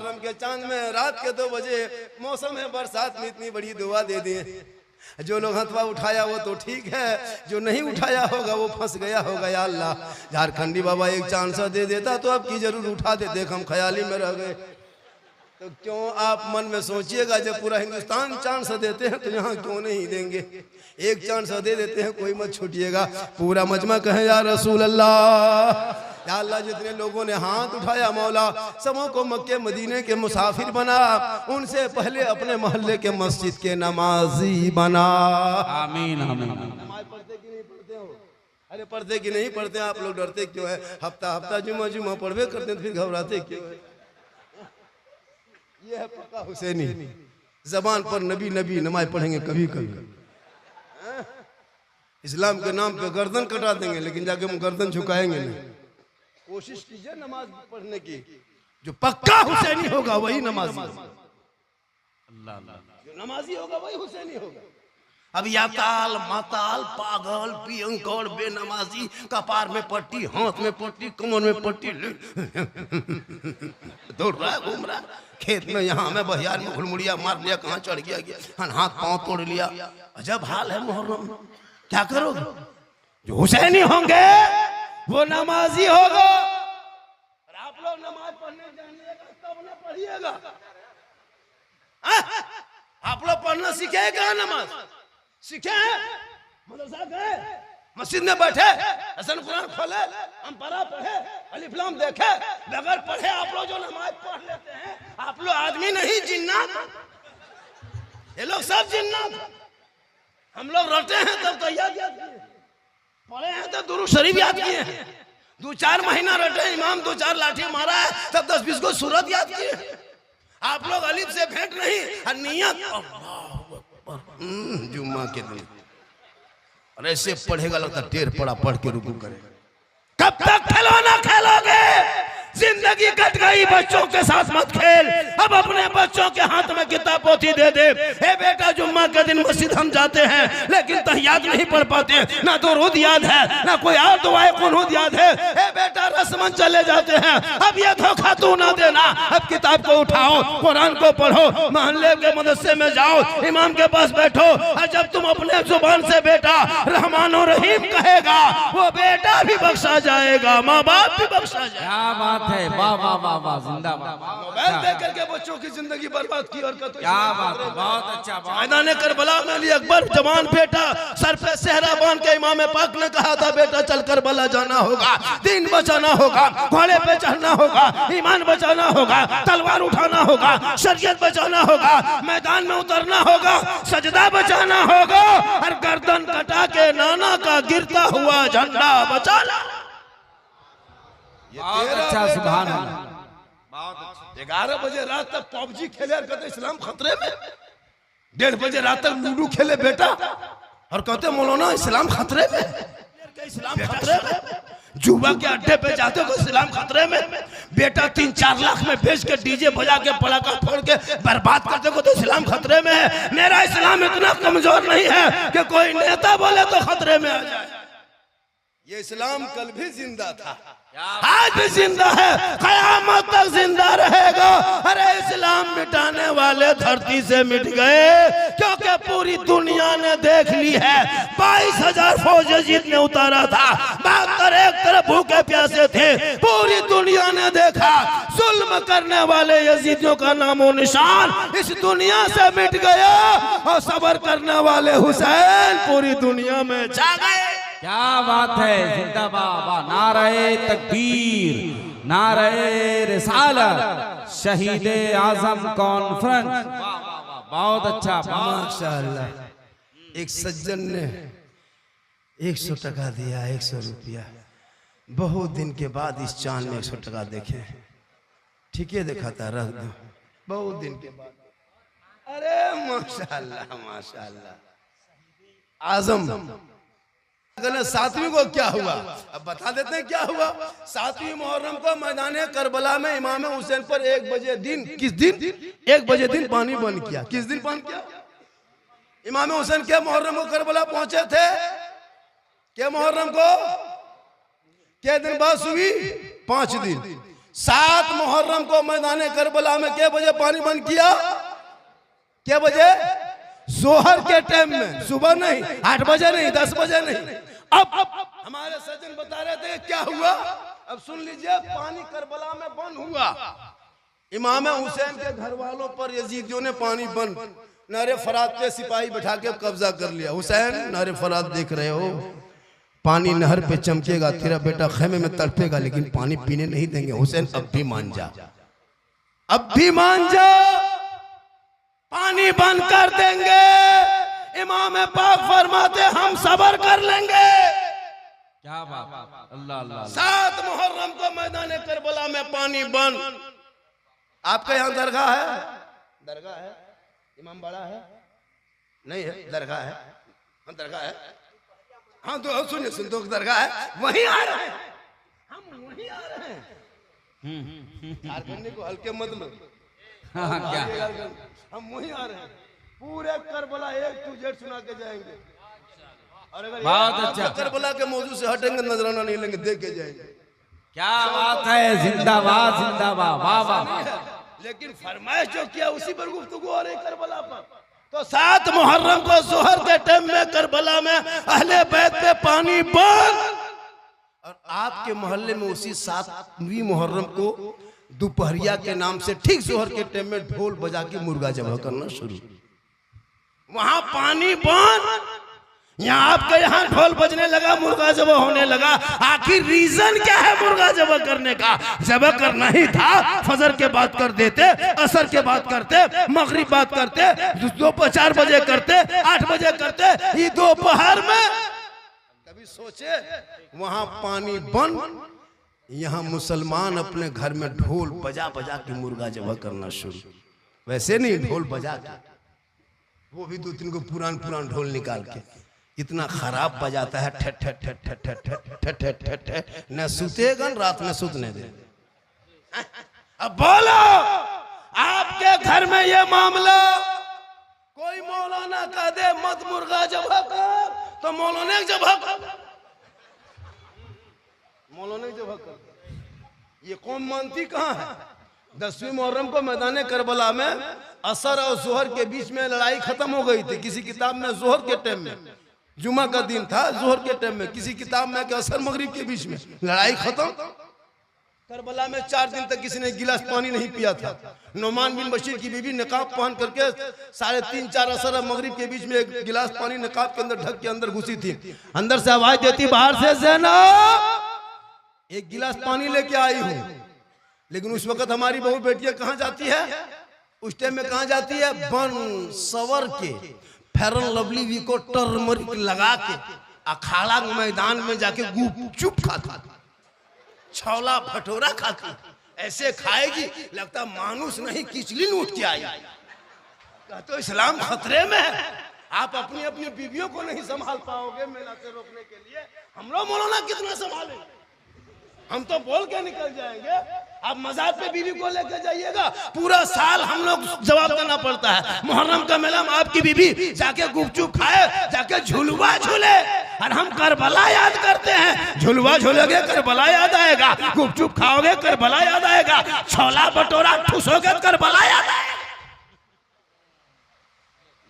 मुहर्रम के चांद में रात के 2 बजे मौसम है बरसात में इतनी बड़ी दुआ दे दिए। जो लोग हथवा उठाया वो तो ठीक है, जो नहीं उठाया होगा वो फंस गया होगा। या अल्लाह, झारखंडी बाबा एक चांद सा दे देता तो आपकी जरूर उठा दे, देख हम ख्याली में रह गए। तो क्यों आप मन में सोचिएगा, जब पूरा हिंदुस्तान चांद सा देते हैं तो यहाँ क्यों नहीं देंगे? एक चांद सा दे देते हैं, कोई मत छूटिएगा। पूरा मजमा कहे या रसूल अल्लाह। या अल्लाह, जितने लोगों ने हाथ उठाया मौला सबों को मक्के मदीने के मुसाफिर बना, उनसे पहले अपने मोहल्ले के मस्जिद के नमाजी बना। आमीन आमीन। नमाज पढ़ते कि नहीं पढ़ते हो? अरे पढ़ते कि नहीं पढ़ते? आप लोग डरते क्यों है? हफ्ता हफ्ता जुम्मा जुम्मा पढ़वे करते हैं, फिर घबराते क्यों है? ये है पक्का हुसैनी। जबान पर नबी नबी, नमाज पढ़ेंगे कभी कभी। इस्लाम के नाम पे गर्दन कटा देंगे, लेकिन जाके हम गर्दन झुकाएंगे नहीं। कोशिश कीजिए नमाज पढ़ने की। जो पक्का हुसैनी होगा वही नमाजी, जो नमाजी होगा वही हुसैनी होगा। अब याताल माताल पागल पियंकड़ बेनमाजी, कपार में पट्टी, हाथ में पट्टी, कमर में पट्टी, दौड़ रहा है, घूम रहा है खेत में, यहाँ में बहियार में घुलमुड़िया मार लिया, कहाँ चढ़ गया, हाथ पांव तोड़ लिया। अजब हाल है मुहर्रम। क्या करोगे? जो हुसैनी होंगे वो नमाजी होगा। और आप लोग नमाज पढ़ने जानिएगा तब ना पढ़िएगा। आप लोग पढ़ना सीखेगा, नमाज सीखे, मदरसा गए, मस्जिद में बैठे, हसन कुरान खोले, हम परा पढ़े, अलिफ लाम देखे, बगैर पढ़े आप लोग जो नमाज पढ़ लेते हैं, आप लोग आदमी नहीं जिन्नात। ये लोग सब जिन्नात। हम लोग रटे हैं तब तो याद किए, पढ़े हैं तो दुरूद शरीफ याद किए, 2-4 महीना रटे, इमाम 2-4 लाठी मारा है तब 10-20 को सूरत याद किए। आप लोग अलिफ से भेंट नहीं, और नियत जुम्मा के दिन। और ऐसे पढ़ेगा लगता टेर पड़ा पढ़ के रुकू करे। कब तक खिलौना खेलोगे? जिंदगी कट गई, बच्चों के साथ मत खेल। अब अपने बच्चों के हाथ में किताब पोथी दे दे। ए बेटा, जुम्मा के दिन मस्जिद हम जाते हैं, लेकिन तहियात नहीं पढ़ पाते, ना तो रुद याद है, ना कोई और दुआए कुनूद याद है। ए बेटा, रस्मन चले जाते हैं, अब ये धोखा तू ना देना। अब किताब को उठाओ, कुरान को पढ़ो, मोहल्ले के मदरसे में जाओ, इमाम के पास बैठो, और जब तुम अपने जुबान से बेटा रहमान और रहीम कहेगा, वो बेटा भी बख्शा जाएगा, माँ बाप भी बख्शा जाएगा। है, वाह वाह वाह वाह, जिंदाबाद। मोबाइल देख करके बच्चों की जिंदगी बर्बाद की। और क्या बात है, बहुत अच्छा। मैदान करबला में अली अकबर जवान बेटा सर पे सेहरा बांध के इमाम पाक ने कहा था, बेटा चल करबला जाना होगा, दीन बचाना होगा, घोड़े पे चढ़ना होगा, ईमान बचाना होगा, तलवार उठाना होगा, शरीयत बचाना होगा, मैदान में उतरना होगा, सजदा बचाना होगा, और गर्दन कटा के नाना का गिरता हुआ झंडा बचाना। बहुत अच्छा, सुभान अल्लाह, बहुत अच्छा। 11 बजे रात तक पबजी खेले और कहते इस्लाम खतरे में। 1:30 बजे रात तक लूडो खेले बेटा और कहते मौलाना इस्लाम खतरे में, इस्लाम खतरे में। जुआ के अड्डे पे जाते हो इस्लाम खतरे में। बेटा 3-4 लाख में बेच के डीजे बजा के पटाखा फोड़ के बर्बाद करते हो तो इस्लाम खतरे में है। मेरा इस्लाम इतना कमजोर नहीं है कि कोई नेता बोले तो खतरे में आ जाए। ये इस्लाम कल भी जिंदा था, आज भी जिंदा है, कयामत तक जिंदा रहेगा। अरे इस्लाम मिटाने वाले धरती से मिट गए, क्योंकि पूरी दुनिया ने देख ली है। 22,000 फौज यजीद ने उतारा था, 72 एक तरफ भूखे प्यासे थे। पूरी दुनिया ने देखा, जुल्म करने वाले यजीदियों का नामो निशान इस दुनिया से मिट गया, और सब्र करने वाले हुसैन पूरी दुनिया में छा गए। क्या बात है, जिंदाबाद। नारे तकबीर, नारे रिसालत, शहीद आजम कॉन्फ्रेंस। बहुत अच्छा, माशाअल्लाह। एक सज्जन ने 100 टका दिया, 100 रुपया। बहुत दिन के बाद इस चांद में 100 टका देखे, ठीक है देखा था, रख दो। बहुत दिन के बाद, अरे माशाअल्लाह माशाअल्लाह। आजम 7वीं को क्या हुआ, अब बता देते हैं क्या हुआ। 7वीं मुहर्रम को मैदान करबला में इमाम हुसैन पर 1 बजे दिन, किस दिन 1 बजे दिन पानी बंद किया। किस दिन बंद किया? इमाम हुसैन के मुहर्रम को करबला पहुंचे थे, के मुहर्रम को के दिन बाद हुई 5 दिन। 7 मुहर्रम को मैदान करबला में क्या बजे पानी बंद किया? क्या बजे? जोहर के टाइम में, सुबह नहीं, 8 बजे नहीं, 10 बजे नहीं। अब हमारे सज्जन बता रहे थे क्या हुआ, अब सुन लीजिए। पानी करबला में बंद हुआ, इमाम हुसैन के घर वालों पर यजीदियों ने पानी बंद, नारे फरात पे सिपाही बैठा के कब्जा कर लिया। हुसैन नारे फरात देख रहे हो, पानी नहर पे चमकेगा, तेरा बेटा खेमे में तड़पेगा, लेकिन पानी पीने नहीं देंगे। हुसैन अब भी मान जा, अब भी मान जा, पानी बंद कर देंगे। इमाम पाक फरमाते हम सबर कर लेंगे। क्या बात, अल्लाह अल्लाह। 7 मुहर्रम को मैदान करबला में पानी बंद। आपके यहाँ दरगाह है? दरगाह है, इमाम बड़ा है नहीं है? दरगाह है, हम दरगाह है। हाँ तो सुनिए, सुन तो दरगाह है, वहीं आ रहे हैं हम, वहीं आ रहे हैं। झारखंडी को हल्के मत लो, क्या हम वहीं आ रहे हैं। पूरे करबला A to Z सुना के जाएंगे। और अगर बहुत अच्छा, करबला के मौजू से हटेंगे, नजराना नहीं लेंगे, देख के जाएंगे। क्या बात है, जिंदाबाद जिंदाबाद, वाह वाह। लेकिन फरमाइश जो किया उसी पर गुफ्तगू हो रही करबला पर। तो 7 मुहर्रम को जोहर के टाइम में करबला में अहले बैत पे पानी बंद, और आपके मोहल्ले में उसी 7वीं मुहर्रम को दोपहरिया के नाम से ठीक जोहर के टाइम में ढोल बजा के मुर्गा जबह करना शुरू। वहां पानी बंद, यहाँ आपके यहाँ ढोल बजने लगा, मुर्गा जबह होने लगा। आखिर रीजन क्या है मुर्गा जबह करने का? जबह करना ही था, फजर के बाद कर देते, असर के बाद करते, मगरिब बाद करते, 4 बजे करते, 8 बजे करते, ये दोपहर में कभी सोचे? वहां पानी बंद, यहाँ मुसलमान अपने घर में ढोल बजा बजा के मुर्गा जबह करना शुरू। वैसे नहीं, ढोल बजा के, वो भी 2-3 को पुरान ढोल निकाल के, इतना खराब बजाता है, ठे ठे ठे ठे ठे ठे ठे ठे ठे ठे, न सुतेगा रात में सुतने दे। अब बोलो, आपके घर में ये मामला कोई मौलाना का दे मत मुर्गा जबह कर, तो मौलाना जबह कर, मौलाना जबह कर। ये कौम मानती कहाँ है? 10वीं मुहर्रम को मैदान करबला में असर और जोहर के बीच में लड़ाई खत्म हो गई थी। किसी किताब में जोहर के टाइम में, जुमा का दिन था, जोहर के टाइम में, किसी किताब में असर मगरिब के बीच में लड़ाई खत्म। करबला में 4 दिन तक किसी ने गिलास पानी नहीं पिया था। नौमान बिन बशीर की बीवी नकाब पहन करके 3:30-4 असर मगरिब के बीच में एक गिलास पानी नकाब के अंदर ढक के अंदर घुसी थी। अंदर से आवाज देती बाहर से, ज़ैनब एक गिलास पानी लेके आई हूँ। लेकिन उस वक्त हमारी बहू बेटियां कहाँ जाती है? उस टाइम में कहाँ जाती है? बन सवर के, फेरन लवली वी को टर्मरिक लगा के अखाड़ा मैदान में जाके गुपचुप खाती, छोला भटोरा खाती। ऐसे खाएगी लगता मानुस नहीं किचलिन उठ के आई। तो इस्लाम खतरे में है। आप अपनी अपनी बीवियों को नहीं संभाल पाओगे मेला से रोकने के लिए, हम लोग मौलाना कितना संभालेंगे? हम तो बोल के निकल जाएंगे। आप मजार पे बीवी को लेकर जाइएगा, पूरा साल हम लोग जवाब देना पड़ता है। मुहर्रम का मेला में आपकी बीवी जाके गुपचुप खाए, जाके झुलवा झूले, और हम करबला याद करते हैं। झुलवा झूलोगे करबला याद आएगा, गुपचुप खाओगे करबला याद आएगा, छोला भटोरा ठूसोगे करबला याद आएगा।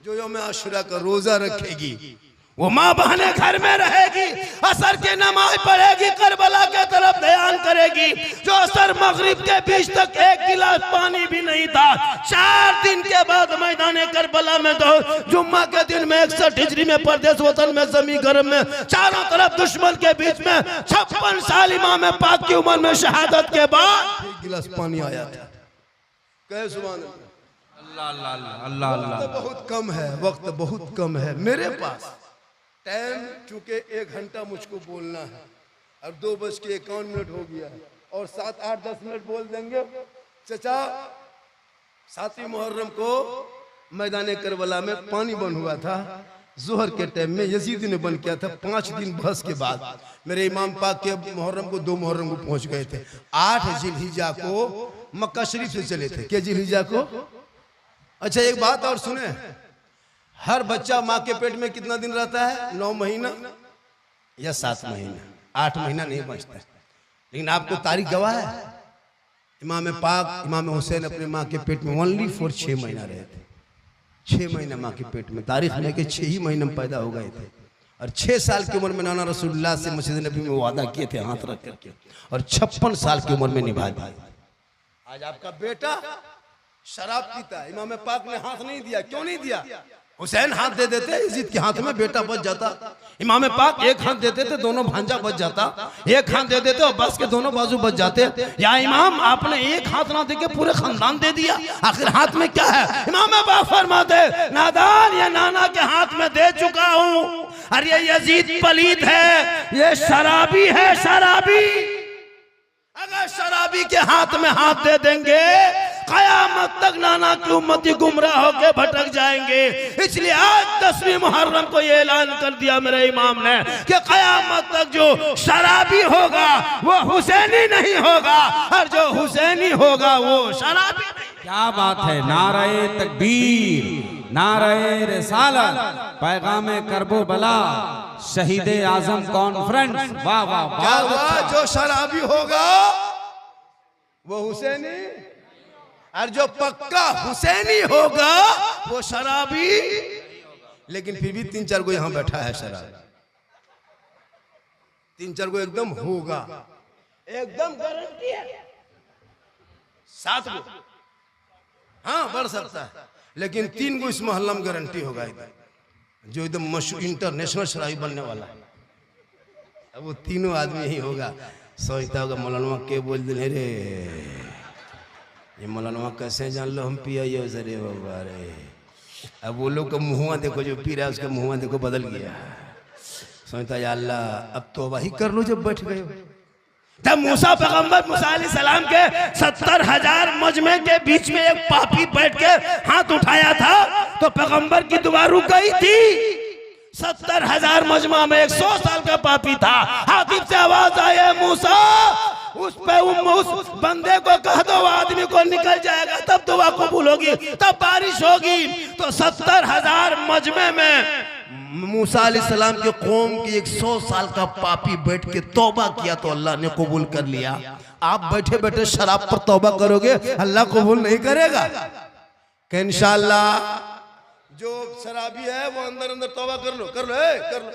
जो यौम आशुरा का रोजा रखेगी वो माँ बहने घर में रहेगी, असर की नमाज पढ़ेगी, करबला के तरफ ध्यान करेगी। जो असर मगरिब के बीच तक एक गिलास पानी भी नहीं था, 4 दिन के बाद मैदान करबला में तो जुम्मा के दिन में 61 हिजरी में परदेश वतन में जमी गरम में चारों तरफ दुश्मन के बीच में 56 साल इमाम पाक की उम्र में शहादत के बाद 1 गिलास पानी आया था। कहे सुभान अल्लाह अल्लाह अल्लाह अल्लाह। वक्त बहुत कम है, वक्त बहुत कम है मेरे पास। टाइम चूंकि 1 घंटा मुझको बोलना है, अब 2:51 हो गया है, और 7, 8, 10 मिनट बोल देंगे। चचा, 7वीं मुहर्रम को मैदान करबला में पानी बंद हुआ था। जोहर के टाइम में यजीदी ने बंद किया था। 5 दिन बहस के बाद मेरे इमाम पाक के मुहर्रम को 2 मुहर्रम को पहुंच गए थे। 8 जिलहिजा को मक्का शरीफ से चले थे। क्या जिलहिजा को? अच्छा एक बात और सुने, हर बच्चा माँ के पेट में कितना दिन रहता है? 9 महीना या 7 महीना, 8 महीना नहीं बचता। लेकिन आपको तारीख गवाह है, इमाम पाक इमाम हुसैन अपने माँ के पेट में ओनली फॉर 6 महीना रहे थे। 6 महीना माँ के पेट में, तारीख में के 6 ही महीने में पैदा हो गए थे। और 6 साल की उम्र में नाना रसूलुल्लाह से मस्जिद नबी में वादा किए थे हाथ रख करके, और 56 साल की उम्र में निभा दिया। आज आपका बेटा शराब पीता है, इमाम पाक ने हाथ नहीं दिया। क्यों नहीं दिया? हुसैन हाथ दे देते, यजीद के हाथ में बेटा बच जाता। इमाम पाक एक हाथ देते थे, दोनों भांजा बच जाता। एक हाथ दे देते और बस के दोनों बाजू बच जाते। या इमाम आपने एक हाथ ना देके पूरे खानदान दे दिया, आखिर हाथ में क्या है? इमाम पाक फरमाते, नादान ये नाना के हाथ में दे चुका हूँ, और ये यजीद पलीद है, ये शराबी है, शराबी। अगर शराबी के हाथ में हाथ दे देंगे, कयामत तक नाना की उम्मती गुमराह होकर भटक जाएंगे। इसलिए आज 10वीं मुहर्रम को ये ऐलान कर दिया मेरे इमाम ने कि कयामत तक जो शराबी होगा वो हुसैनी नहीं होगा, और जो हुसैनी होगा वो शराबी नहीं। क्या बात है, नारे तकबीर, नारे रिसालत, पैगाम करबला, शहीद आजम कॉन्फ्रेंस। वाह वाह वाह। जो शराबी होगा वो हुसैनी, और जो पक्का हुसैनी होगा वो शराबी। लेकिन फिर भी 3-4 को यहां बैठा है शराबी, 3-4 को एकदम होगा, एकदम गारंटी है। 7 को हाँ बढ़ सकता है, लेकिन 3 को इस मोहल्ला में गारंटी होगा इधर, जो एकदम मशहूर इंटरनेशनल शराबी बनने वाला है। अब वो तीनों आदमी ही होगा। सोचता होगा मौलाना के बोल दे रे, ये मौलाना कैसे जान लो हम पिया रे बाबा रे। अब वो लोग का मुँह देखो, जो पी रहा है उसका मुँह देखो बदल गया। सोचता या अल्लाह अब तो वही कर लो जब बैठ गए। जब मूसा पैगंबर मूसा अलैहिस्सलाम के 70,000 मजमे के बीच में एक पापी बैठ के हाथ उठाया था तो पैगंबर की दुआ रुक गई थी। 70,000 मजमा में 100 साल का पापी था। हातिब से आवाज आए, मूसा उस पे उस बंदे को कह दो आदमी को निकल जाएगा, तब दुआ कबूल होगी, तब बारिश होगी। तो 70,000 मजमे में मूसा अलैहिस्सलाम के कौम की 100 साल का पापी बैठ के तौबा किया तो अल्लाह ने कबूल कर लिया। आप बैठे बैठे शराब पर तौबा करोगे, अल्लाह कबूल नहीं करेगा। कि इंशाअल्लाह जो शराबी है वो अंदर अंदर तौबा कर लो, कर लो, कर लो।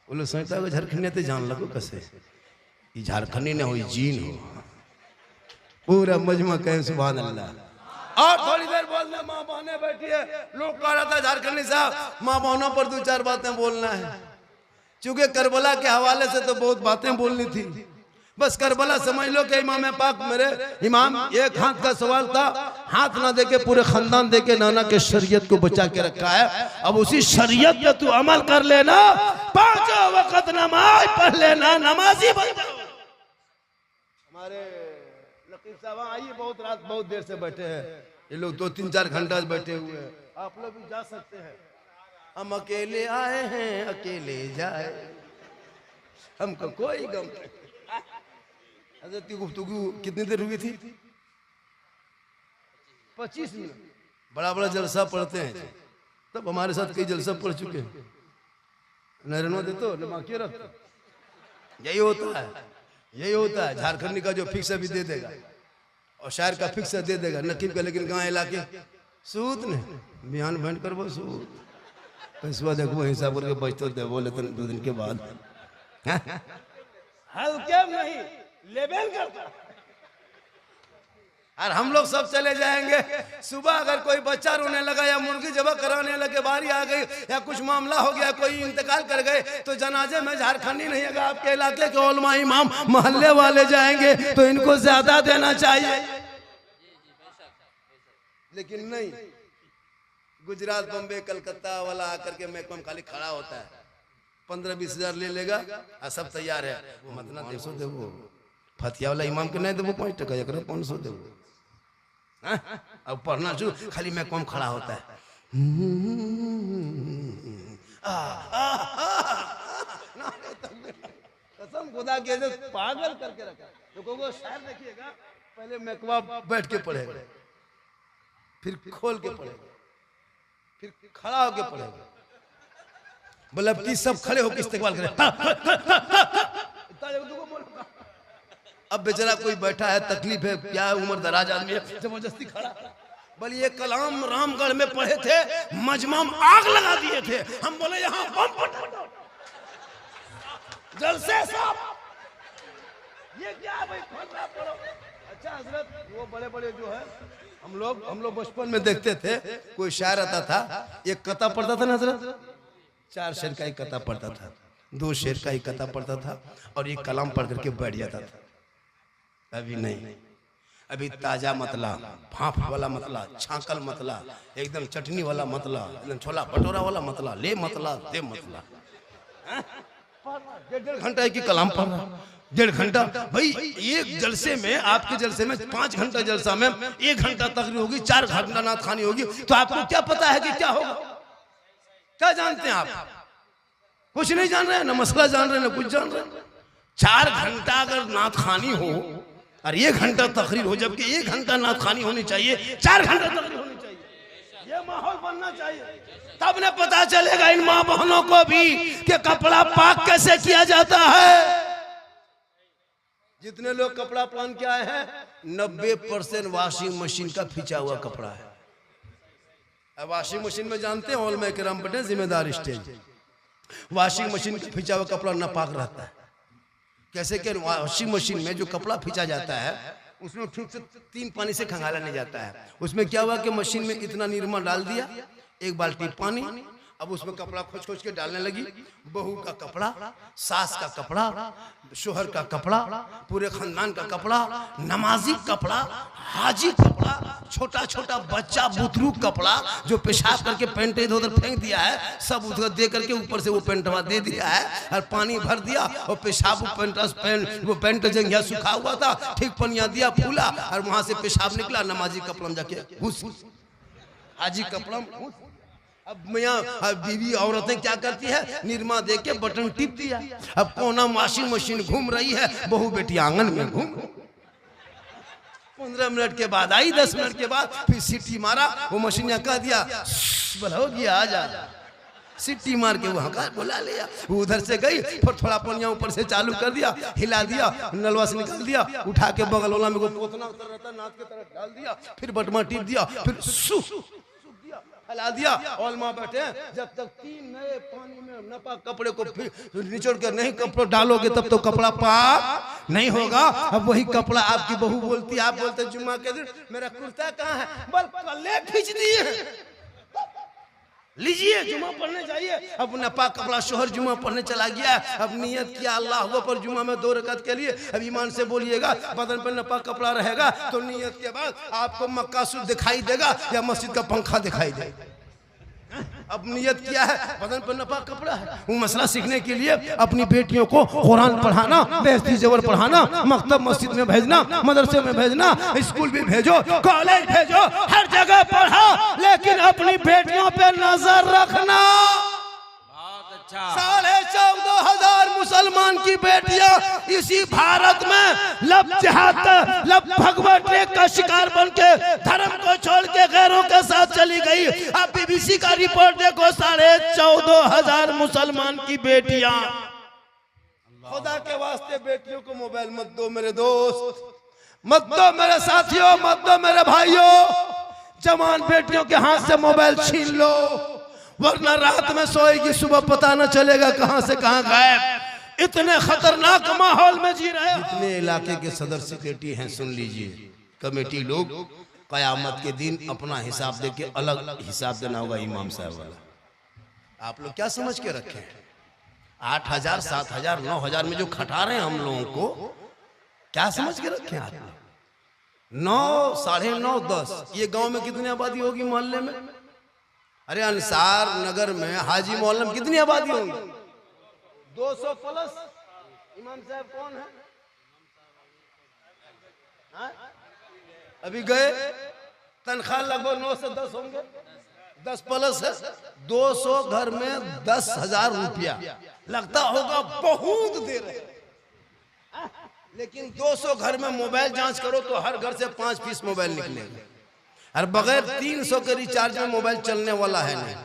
बोलो सोचता है झारखंड तो जान लगो कैसे झारखंडी ने हो, जीन हो। पूरा मजमा कहे सुभान अल्लाह। और थोड़ी देर बोलना, माँ बहने बैठी है, लोग कह रहा था झारखंडी साहब माँ बहनों पर 2-4 बातें बोलना है। चूंकि करबला के हवाले से तो बहुत बातें बोलनी थी, बस करबला समझ लो कि इमाम पाक मेरे इमाम एक हाथ का सवाल था, हाथ ना देके पूरे खानदान देके नाना के शरीयत को बचा के रखा है। अब उसी शरीयत पे तू अमल कर लेना, 5 वक्त नमाज पढ़ लेना, नमाजी बन जाओ। हमारे नकीब साहब आइए, बहुत रात बहुत देर से बैठे हैं ये लोग, 2-3-4 घंटा बैठे हुए हैं। आप लोग भी जा सकते हैं। हम अकेले आए हैं अकेले जाए, हमको कोई गम नहीं। हज़रत की गुफ्तगू कितनी देर हुई थी? 25 मिनट। बड़ा बड़ा जलसा पढ़ते हैं, तब हमारे साथ कई जलसा पढ़ चुके हैं। नरनो दे तो नमाकियो रख, यही होता है, यही होता है। झारखंडी का जो फिक्स अभी दे देगा और शायर का फिक्स दे देगा, नकीब का लेकिन गाँव इलाके सूत ने बयान भेंट कर वो सूत पैसा देखो हिसाब करके बचते दे बोले तो 2 दिन के बाद हल्के नहीं लेवल करता। और हम लोग सब चले जाएंगे। सुबह अगर कोई बच्चा रोने लगा या मुर्गी जबा कराने लगे, बारी आ गई या कुछ मामला हो गया, कोई इंतकाल कर गए, तो जनाजे में झारखंडी नहीं है, आपके इलाके के उलमा इमाम मोहल्ले वाले जाएंगे, तो इनको ज्यादा देना चाहिए। लेकिन नहीं, गुजरात बम्बे कलकत्ता वाला आकर के महकमा खाली खड़ा होता है, 15-20 हजार ले लेगा और सब तैयार है। वो मतलब 200 देवो, फतिया वाला इमाम के नहीं देवो 5 टका, एक 500 देवो। अब पढ़ना जो खाली महकमा खड़ा होता है। कसम खुदा के पागल करके रखा। तो वो शायर देखिएगा, पहले महकमा बैठ के पढ़ेगा, फिर खोल के पढ़ेगा, फिर खड़ा होके पढ़ेगा। मतलब कि सब खड़े होकर इस्तेमाल करें। अब बेचारा कोई बैठा है, तकलीफ है, क्या है, उम्र दराज आदमी है, जबरदस्ती खड़ा। बोले ये कलाम रामगढ़ में पढ़े थे, मजमा में आग लगा दिए थे। हम बोले यहाँ बम फटा, जलसे साहब ये क्या है भाई, फटा पड़ो। अच्छा हजरत, वो बड़े बड़े जो है हम लोग बचपन में देखते थे, कोई शायर आता था, एक कथा पढ़ता था ना हजरत, 4 शेर का एक कथा पढ़ता था, 2 शेर का एक कथा पढ़ता था और एक कलाम पढ़ करके बैठ जाता था। अभी नहीं, अभी ताजा मतला, भाप वाला मतला, छाकल मतला, एकदम चटनी वाला मतला, एकदम छोला भटूरा वाला मतला, ले मतला दे मतला। 1.5 घंटा की कलाम पढ़ रहा, 1.5 घंटा। भाई एक जलसे में, आपके जलसे में 5 घंटा जलसा में 1 घंटा तकरीर होगी, 4 घंटा नात खानी होगी, तो आपको क्या पता है कि क्या होगा? क्या जानते हैं आप? कुछ नहीं जान रहे हैं, ना मसला जान रहे हैं, ना कुछ जान रहे हैं। 4 घंटा अगर नात खानी हो और 1 घंटा तकरीर हो, जबकि 1 घंटा नात खानी होनी चाहिए, 4 घंटा तकरीर होनी चाहिए। ये माहौल बनना चाहिए, तब न पता चलेगा इन माँ बहनों को भी कि कपड़ा पाक कैसे किया जाता है। जितने लोग कपड़ा पहन के आए हैं, 90% वॉशिंग मशीन का खींचा हुआ कपड़ा है। अब वॉशिंग मशीन में जानते हैं, हॉल में करम पटे जिम्मेदार स्टेज, वॉशिंग मशीन का खींचा हुआ कपड़ा नापाक रहता है। कैसे कि वॉशिंग मशीन में जो कपड़ा खींचा जाता है, उसमें ठीक से 3 पानी से खंगाला नहीं जाता है। उसमें क्या हुआ कि मशीन में इतना निरमा डाल दिया, 1 बाल्टी पानी, अब उसमें कपड़ा खोज खोज के डालने लगी। बहू का कपड़ा, सास का कपड़ा, शोहर का कपड़ा, पूरे खानदान का कपड़ा, नमाजी कपड़ा, हाजी कपड़ा, छोटा छोटा बच्चा बुतरू कपड़ा जो पेशाब करके पेंट इधर उधर फेंक दिया है, सब उधर दे करके ऊपर से वो पेंटवा दे दिया है और पानी भर दिया और पेशाब वो पेंट जंघिया सूखा हुआ था, ठीक पनिया दिया, फूला और वहां से पेशाब निकला, नमाजी कपड़ा में जाके घुस, हाजी कपड़ा में घुस। अब मियाँ बीवी औरतें क्या करती है, निरमा दे के बटन टिप दिया, अब कोना वॉशिंग मशीन घूम रही है, बहू बेटी आंगन में घूम। 15 मिनट के बाद आई, 10 मिनट के बाद फिर सीटी मारा, वो मशीन कह दिया बोला हो गया, आ जा। सीटी मार के वहां का बुला लिया, वो उधर से गई, फिर थोड़ा पनिया ऊपर से चालू कर दिया, हिला दिया, नलवा से निकाल दिया, उठा के बगल वाला में पोतना उतर रहता नाक के तरफ डाल दिया, फिर बटमा टिप दिया, फिर फैला दिया। और माँ बैठे, जब तक 3 नए पानी में नापाक कपड़े को निचोड़ कर नहीं कपड़े डालोगे तब तो कपड़ा पाक नहीं होगा। अब वही कपड़ा आपकी बहू बोलती, आप बोलते जुम्मा के दिन मेरा कुर्ता कहाँ है, बल कल्ले खींच दिए, लीजिए जुम्मा पढ़ने जाइए। अब नापाक कपड़ा शोहर जुम्मा पढ़ने चला गया, अब नियत किया अल्लाह हुआ पर जुम्मा में 2 रकात के लिए, अब ईमान से बोलिएगा, बदन पर नापाक कपड़ा रहेगा तो नियत के बाद आपको मक्का सूट दिखाई देगा या मस्जिद का पंखा दिखाई देगा। अब नियत किया है, बदन पर नापाक कपड़ा है, वो मसला सीखने के लिए अपनी बेटियों को कुरान पढ़ाना, बेहती ज़बर पढ़ाना, मकतब मस्जिद में भेजना, मदरसे में भेजना, स्कूल भी भेजो, कॉलेज भेजो, हर जगह पढ़ा, लेकिन अपनी बेटियों पे नजर रखना। 14,500 मुसलमान की बेटियां इसी भारत में लब भगवटे का शिकार बन के धर्म को छोड़ के गैरों के साथ चली गई। अब बीबीसी का रिपोर्ट देखो, 14,500 मुसलमान की बेटियां। खुदा के वास्ते बेटियों को मोबाइल मत दो मेरे दोस्त, मत दो मेरे साथियों, मत दो मेरे भाइयों। जवान बेटियों के हाथ से मोबाइल छीन लो, वरना रात में सोएगी, सुबह पता न चलेगा कहां से कहां गायब। इतने खतरनाक माहौल में जी रहे। इतने इलाके के सदर सेक्रेटरी हैं, सुन लीजिए, कमेटी लोग, कयामत के दिन अपना हिसाब दे के अलग हिसाब देना होगा इमाम साहब वाला। आप लोग क्या समझ के रखे हैं? 8,000, 7,000, 9,000 में जो खटा रहे हैं हम लोगों को, क्या समझ के रखे हैं आप लोग? 9, 9:30, 10। ये गांव में कितनी आबादी होगी मोहल्ले में? अरे अंसार नगर में हाजी मोहल्ले में कितनी आबादी होगी? 200 प्लस। इमाम साहब कौन है? अभी गए, तनख्वाह लगभग 9 से 10 होंगे, 10 प्लस है। 200 घर में 10,000 रुपया लगता होगा, बहुत दे रहे। लेकिन 200 घर में मोबाइल जांच करो तो हर घर से 5 पीस मोबाइल निकलेगा, और बगैर 300 के रिचार्ज में मोबाइल चलने वाला है नहीं।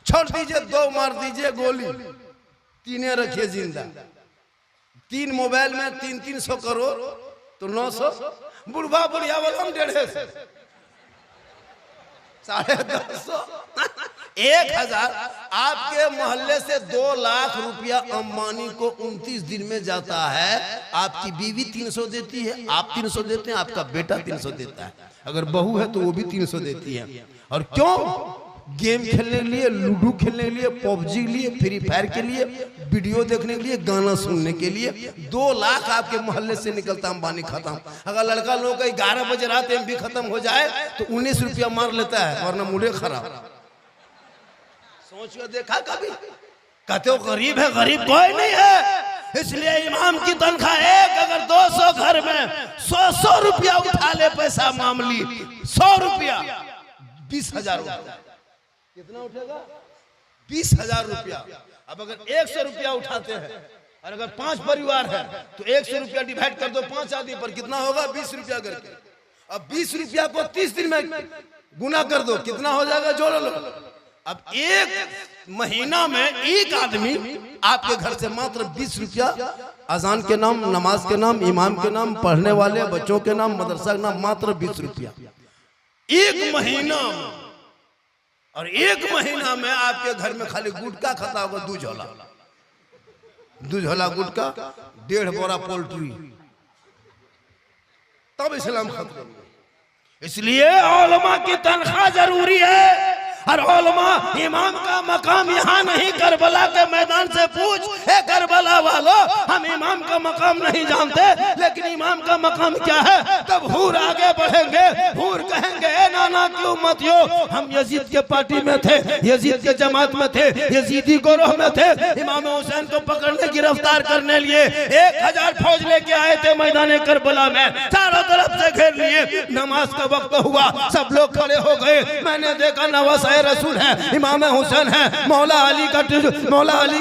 छोड़ दीजिए 2 मार दीजिए गोली, 3 रखिए जिंदा। 3 मोबाइल में 300 करोड़ तो 900, बुढ़वा बुढ़िया वाला हम 150, 950, 1000। आपके मोहल्ले से 2 लाख रुपया अंबानी को 29 दिन में जाता है। आपकी बीवी 300 देती है, आप 300 देते हैं, आपका बेटा 300 देता है, अगर बहू है तो वो भी 300 देती है। और क्यों? गेम खेलने के लिए, लूडो खेलने के लिए, पबजी के लिए, फ्री फायर के लिए, वीडियो देखने के लिए, गाना सुनने के लिए 2 लाख आपके मोहल्ले से निकलता अंबानी खत्म। अगर लड़का लोग का 11 बजे रात एमबी खत्म हो जाए तो 19 रुपया मार लेता है, वरना मूडे खराब। सोच कर देखा कभी? कहते हो गरीब है, गरीब कोई नहीं है। इसलिए इमाम की तनख्वाह एक, अगर 200 घर में 100 रुपया उठा ले पैसा मामूली, 100 रुपया 20,000 रुपया, कितना उठेगा? 20,000 रुपया। अब अगर 100 रुपया उठाते हैं और अगर 5 परिवार है तो 100 रुपया डिवाइड कर दो 5 आदमी पर, कितना होगा? 20 रुपया करके। अब 20 रुपया को 30 दिन में गुना कर दो, कितना हो जाएगा? जोड़ लो। अब 1 महीना में एक आदमी आपके घर से मात्र 20 रुपया अजान के नाम, नमाज के नाम, इमाम के नाम, पढ़ने वाले बच्चों के नाम, मदरसा के नाम, मात्र 20 रुपया 1 महीना। और 1 महीना में आपके घर में खाली गुटखा खाता होगा 2 झोला, 2 झोला गुटखा, 1.5 बोरा पोल्ट्री, तब इस्लाम खत्म। इसलिए उलमा की तनख्वाह जरूरी है। और उलमा इमाम का मकाम यहाँ नहीं, करबला के मैदान से पूछ, हे करबला वालों, हम इमाम का मकाम नहीं जानते, लेकिन इमाम का मकाम क्या है? तब हूर आगे बढ़ेंगे, हूर कहेंगे ए नाना की उम्मतियो, हम यजीद के पार्टी में थे, यजीद के जमात में थे, यजीदी गिरोह में थे, इमाम हुसैन को पकड़ने गिरफ्तार करने लिए 1000 फौज लेके आए थे मैदान करबला में, चारों तरफ से घेर लिए। नमाज का वक्त हुआ, सब लोग खड़े हो गए, मैंने देखा नवाज रसूल है, इमाम हुसैन है, मौला अली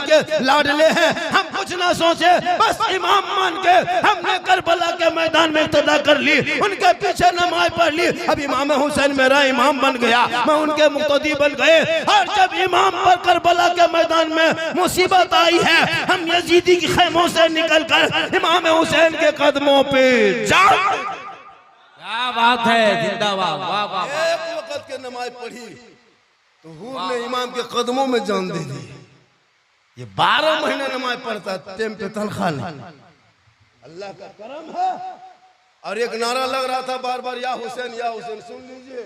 के लाडले हैं। हम कुछ ना सोचे, बस इमाम मान के हमने करबला के मैदान में इक्तदा कर ली, उनके पीछे नमाज पढ़ ली। अब इमाम हुसैन मेरा इमाम बन गया, मैं उनके मुक्तदी बन गए। और जब इमाम पर करबला के मैदान में मुसीबत आई है, हम यजीदी के खेमों से निकलकर इमाम हुसैन के कदमों पे जा। क्या बात है, जिंदाबाद, वाह वाह। एक वक्त के नमाज पढ़ी तो हूर ने इमाम के कदमों में जान दे दी। ये 12 महीने नमाज पढ़ता, टेम पे तनख्वाह नहीं, अल्लाह का करम है। और एक नारा लग रहा था बार बार, या हुसैन या हुसैन। सुन लीजिए,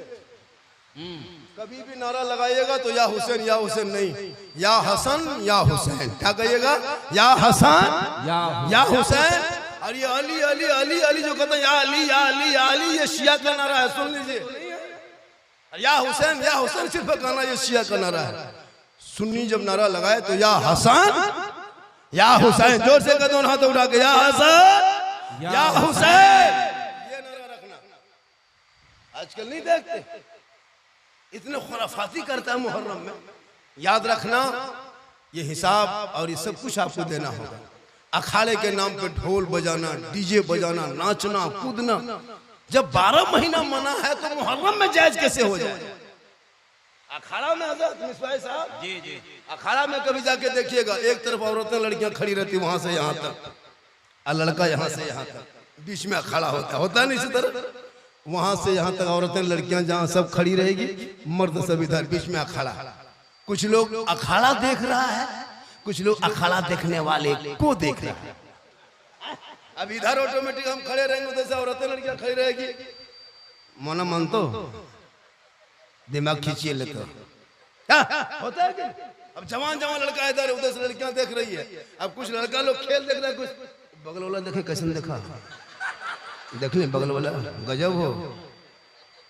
कभी भी नारा लगाइएगा तो या हुसैन नहीं, या हसन या हुसैन। क्या कहिएगा? या हसन या हुसैन। और ये अली अली अली अली जो कहते हैं, या अली या अली या अली, ये शिया का नारा है। सुन लीजिए, या हुसैन सिर्फ गाना, ये शिया का नारा है। सुन्नी जब नारा लगाए तो या हसन या हुसैन, जोर से कदम हाथ उठा के, या हसन या हुसैन, ये नारा रखना। आजकल नहीं देखते, इतने खुराफाती करता है मुहर्रम में। याद रखना, ये हिसाब और ये सब कुछ आपको देना होगा। अखाड़े के नाम पे ढोल बजाना, डीजे बजाना, नाचना कूदना, जब 12 महीना मना है तो मुहर्रम में जायज कैसे हो जाए? अखाड़ा में हजरत मिसवाई साहब जी, अखाड़ा में कभी जाके देखिएगा, एक तरफ औरतें लड़कियां खड़ी रहती वहां से यहाँ तक, और लड़का यहाँ से यहाँ तक, बीच में अखाड़ा होता नहीं इसी तरह, वहां से यहाँ तक औरतें लड़कियां जहाँ सब खड़ी रहेगी, मर्द सब इधर, बीच में अखाड़ा। कुछ लोग अखाड़ा देख रहा है, कुछ लोग अखाड़ा देखने वाले को देख रहे हैं। अब इधर ऑटोमेटिक हम खड़े रहेंगे, उधर से औरतें लड़कियां खड़ी रहेगी। मना मन तो दिमाग खींचिए लेते होता है कि? अब जवान लड़का इधर, उधर से लड़कियां देख रही है। अब कुछ लड़का लोग खेल देख रहा है, कुछ बगल वाला देखे कैसे देखा, देख ले बगल वाला, गजब हो।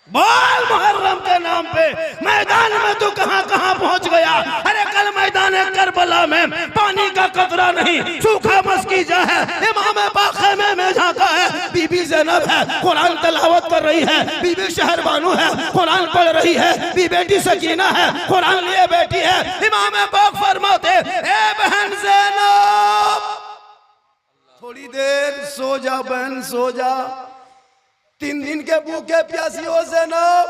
बोल मुहर्रम के नाम पे मैदान में तू कहां पहुंच गया? अरे कल मैदान करबला में पानी का कतरा नहीं, सूखा मस्कीजा है, इमाम पाक खेमे में झांका है, बीबी ज़ैनब है, कुरान तिलावत कर रही है, बीबी शहरबानू है, कुरान पढ़ रही है, बीबी बेटी सकीना है, कुरान लिए बैठी है। इमाम पाक फरमाते, ए बहन ज़ैनब, थोड़ी देर सो जा बहन, सो जा, 3 दिन के भूखे प्यासी हो ज़ैनब,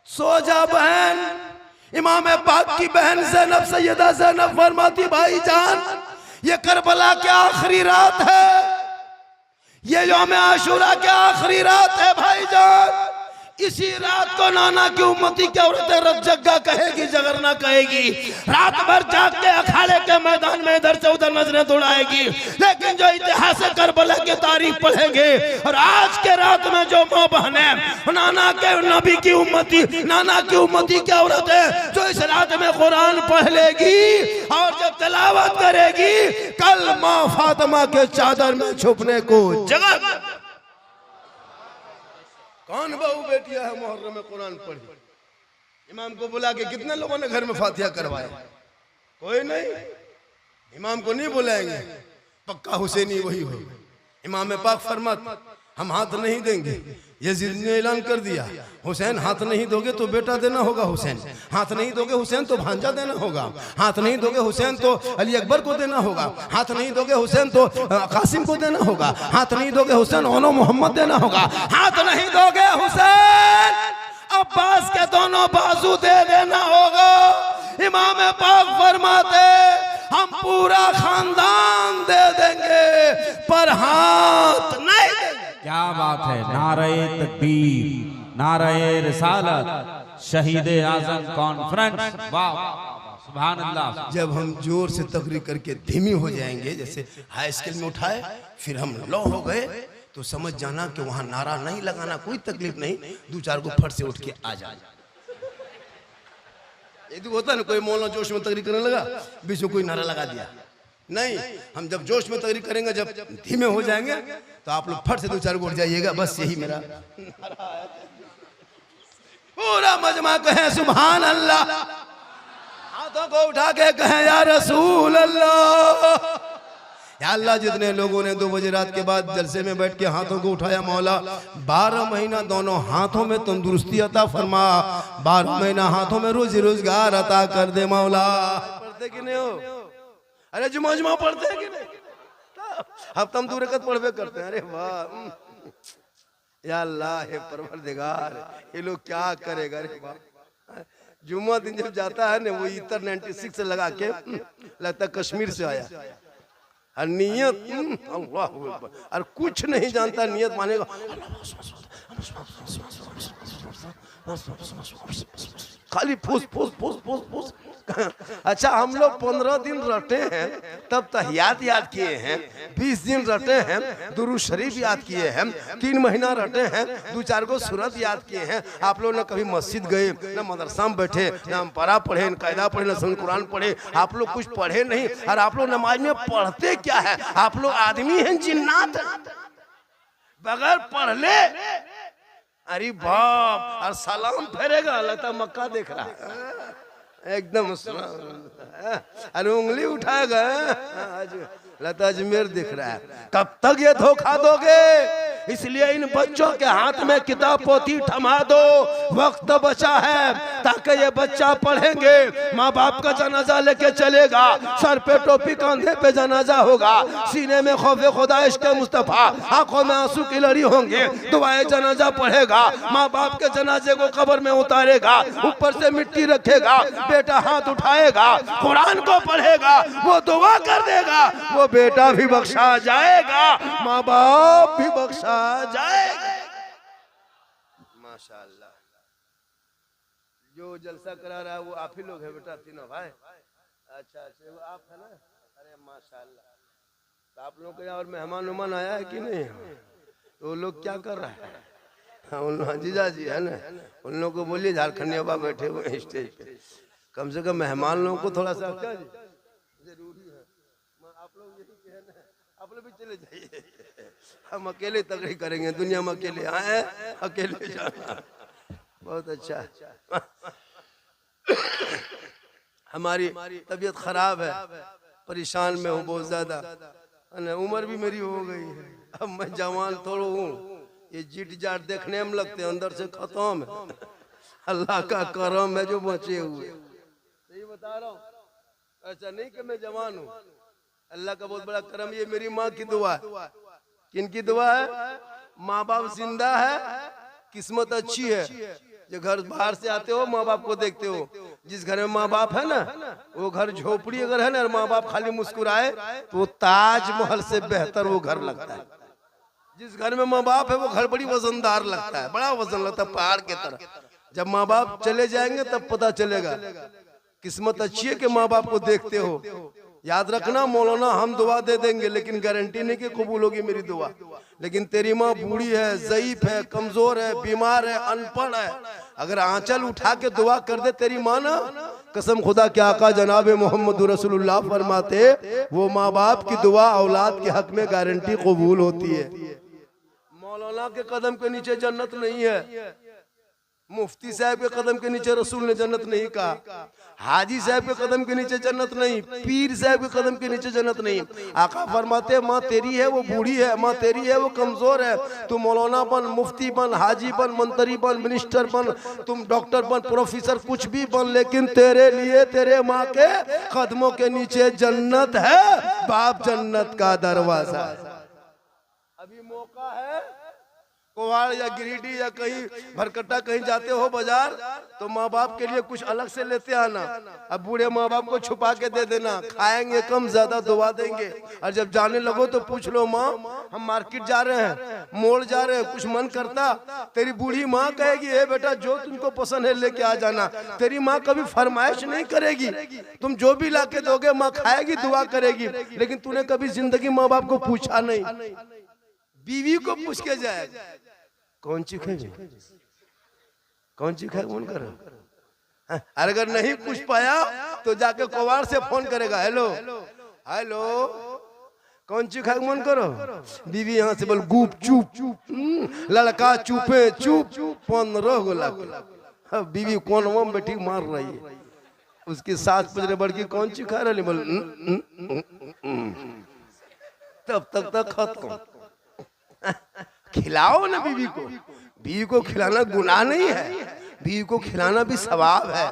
सो जा बहन। इमाम पाक की बहन ज़ैनब, सैयदा ज़ैनब फरमाती, भाई जान ये करबला की आखिरी रात है, ये यौम आशूरा की आखिरी रात है भाईजान। इसी रात को नाना की उम्मती की औरतें रज्जगा कहेगी, जगरना कहेगी, रात भर जाग के अखाड़े के मैदान में इधर से उधर नजरें दौड़ाएगी। लेकिन जो इतिहास करबला की तारीख पढ़ेंगे और आज के रात में जो माँ बहने नाना के नबी की उम्मती, नाना की उम्मती की औरतें जो इस रात में कुरान पढ़ लेगी और जब तिलावत करेगी, कल माँ फातिमा के चादर में छुपने को जगह। कौन बहू बेटियां है मुहर्रम में कुरान पढ़ी? इमाम को बुला के कितने लोगों ने घर में फातिहा करवाया? कोई नहीं। इमाम को नहीं बुलाएंगे, पक्का हुसैनी वही हो। इमाम पाक फरमाते हम हाथ नहीं देंगे। यजीद ने ऐलान कर दिया, हुसैन हाथ नहीं दोगे तो बेटा देना होगा, हुसैन हाथ नहीं दोगे हुसैन तो भांजा देना होगा, हाथ नहीं दोगे हुसैन तो अली अकबर को देना होगा, हाथ नहीं दोगे हुसैन तो कासिम को देना होगा, हाथ नहीं दोगे हुसैन ओनो मोहम्मद देना होगा, हाथ नहीं दोगे हुसैन अब्बास के दोनों बाजू दे देना होगा। इमाम पाक फरमाते हम पूरा खानदान दे देंगे पर हाथ नहीं देंगे। क्या बात है, नारे तकबीर, नारे रिसालत, शहीद आजम कॉन्फ्रेंस, वाह सुभान अल्लाह। जब हम जोर से तकरीर करके धीमी हो जाएंगे, जैसे हाई स्केल में उठाए फिर हम लो हो गए, तो समझ जाना कि वहां नारा नहीं लगाना, कोई तकलीफ नहीं, दो चार को फट से उठ के आ जाए। ये तो होता है ना, कोई मौलाना जोश में तकरीर करने लगा, बीच में कोई नारा लगा दिया। नहीं, हम जब जोश में तकरीर करेंगे, जब धीमे हो जाएंगे तो आप लोग फट से दो चार को उठ जाइएगा, बस यही मेरा। पूरा मजमा कहे सुभान अल्लाह, हाथों को उठा के कहे या रसूल अल्लाह। या अल्लाह, जितने लोगों ने 2 बजे रात के बाद जलसे में बैठ के हाथों को उठाया, मौला 12 महीना दोनों हाथों में तंदुरुस्ती अता फरमा, 12 महीना हाथों में रोजी रोजगार अता कर दे मौला। पढ़ते कि नहीं हो? अरे जुमा जुमा पढ़ते हैं कि नहीं? हफ्ता में 2 रकत पढ़वे करते हैं। अरे वाह, या अल्लाह है परवरदिगार, ये लोग क्या करेगा? अरे वाह, जुम्मा दिन जब जाता है ना, वो इतर 96 से लगा के लगता है कश्मीर से आया, और नियत अल्लाह और कुछ नहीं जानता, नियत मानेगा खाली फूस फूस फूस फूस फूस। अच्छा, हम लोग 15 दिन रटे हैं, तब तहियात याद किए हैं, 20 दिन रटे हैं, दुरूद शरीफ याद किए हैं, 3 महीना रटे हैं, 2-4 को सूरत याद किए हैं। आप लोग न कभी मस्जिद गए, न मदरसा में बैठे, न हम परा पढ़े, न कायदा पढ़े, न सुन कुरान पढ़े, आप लोग कुछ पढ़े नहीं। और आप लोग नमाज में पढ़ते क्या है? आप लोग आदमी हैं जिन्नात, बगैर पढ़ ले अरे बाप, और सलाम फेरेगा, लगता मक्का देख रहा है एकदम, अरे उंगली उठाएगा लगता अजमेर दिख रहा है। कब तक ये धोखा दोगे? इसलिए इन बच्चों के हाथ में किताब पोथी थमा दो, वक्त बचा है, ताकि ये बच्चा पढ़ेंगे, माँ बाप का जनाजा लेके चलेगा, सर पे टोपी, कंधे पे जनाजा होगा, सीने में खौफे खुदा इश्क़े मुस्तफा, आंखों में आंसू की लड़ी होंगे, दुआए जनाजा पढ़ेगा, माँ बाप के जनाजे को कब्र में उतारेगा, ऊपर से मिट्टी रखेगा, बेटा हाथ उठाएगा, कुरान को पढ़ेगा, वो दुआ कर देगा, वो बेटा भी बख्शा जाएगा, माँ बाप भी बख्शा जाएगा। माशाअल्लाह, जो जलसा करा रहा है वो आप ही लोग है बेटा, तीनों भाई? अच्छा अच्छा, वो आप है ना? अरे माशाअल्लाह, तो आप लोग के और मेहमान उमान आया है कि नहीं? तो वो लोग क्या कर रहा है? हाँ, उन जीजा जी है ना, उन लोगों को बोलिए झारखंडी बाबा बैठे हुए स्टेज पे, कम से कम मेहमान लोगों को थोड़ा सा जरूरी है। आप लोग यही है ना, आप लोग भी चले जाइए, हम अकेले तकरीर करेंगे, दुनिया में अकेले आए, अकेले जाना। बहुत अच्छा। हमारी तबीयत खराब है, परेशान में हूँ बहुत ज्यादा, उम्र भी मेरी हो गई है, अब मैं जवान थोड़ा हूँ, ये जिट जाट देखने में लगते अंदर से खत्म है। अल्लाह का करम है जो बचे हुए, सही बता रहा हूँ। ऐसा नहीं कि मैं जवान हूँ, अल्लाह का बहुत बड़ा करम। ये मेरी माँ की दुआ है। किनकी दुआ है? माँ बाप जिंदा है, किस्मत अच्छी है, जो घर बाहर से आते हो माँ बाप को देखते हो, जिस घर में माँ बाप है ना, वो घर झोपड़ी अगर है ना, माँ बाप खाली मुस्कुराए तो वो ताजमहल से बेहतर वो घर लगता है। जिस घर में माँ बाप है वो घर बड़ी वजनदार लगता है, बड़ा वजन लगता है पहाड़ के तरह। जब माँ बाप चले जाएंगे तब पता चलेगा किस्मत अच्छी है कि माँ बाप को देखते हो। याद रखना मौलाना, हम दुआ दे देंगे लेकिन गारंटी नहीं कि कबूल होगी मेरी दुआ। लेकिन तेरी माँ बूढ़ी है, ज़ईफ है, कमजोर है, बीमार है, अनपढ़ है, अगर आंचल उठा के दुआ कर दे तेरी माँ ना, कसम खुदा के आका जनाब मोहम्मद रसूलुल्लाह फरमाते वो माँ बाप की दुआ औलाद के हक में गारंटी कबूल होती है। मौलाना के कदम के नीचे जन्नत नहीं है, मुफ्ती साहब के कदम के नीचे रसूल ने जन्नत नहीं कहा, हाजी साहब के कदम के नीचे जन्नत नहीं, पीर साहब के कदम के नीचे जन्नत नहीं। आका फरमाते माँ तेरी है वो बूढ़ी है, माँ तेरी है वो कमजोर है, तू मौलाना बन, मुफ्ती बन, हाजी बन, मंत्री बन, मिनिस्टर बन, तुम डॉक्टर बन, प्रोफेसर कुछ भी बन, लेकिन तेरे लिए तेरे माँ के कदमों के नीचे जन्नत है, बाप जन्नत का दरवाजा। अभी मौका है, कोवाड़ या गिरिडीह या कहीं भरकट्टा कहीं जाते हो बाजार तो माँ बाप के लिए कुछ अलग से लेते आना। अब बूढ़े माँ बाप को छुपा के दे देना, खाएंगे कम ज्यादा दुआ देंगे। और जब जाने लगो तो पूछ लो माँ हम मार्केट जा रहे हैं, मोड़ जा रहे हैं, कुछ मन करता, तेरी बूढ़ी माँ कहेगी ए बेटा जो तुमको पसंद है लेके आ जाना। तेरी माँ कभी फरमाइश नहीं करेगी, तुम जो भी ला के दोगे माँ खाएगी, दुआ करेगी, लेकिन तूने कभी जिंदगी माँ बाप को पूछा नहीं। बीवी को पूछ के जाएगा कौन सी खाएगी, कौन सी खाएगी मन करो। अगर नहीं पूछ पाया तो जाके कवाड़ से फोन करेगा, हेलो हेलो कौन सी खाएगी मन करो। बीवी यहाँ से बोल गुप चुप, लड़का चुपे चुप, 15 गोला। बीवी कौन वम बैठी मार रही है, उसकी सास पुजरे बड़की कौन सी खा रही, बोल तब तक खत्म। खिलाओ ना बीवी को, बीवी को खिलाना गुनाह नहीं है, बीवी को खिलाना भी सवाब है।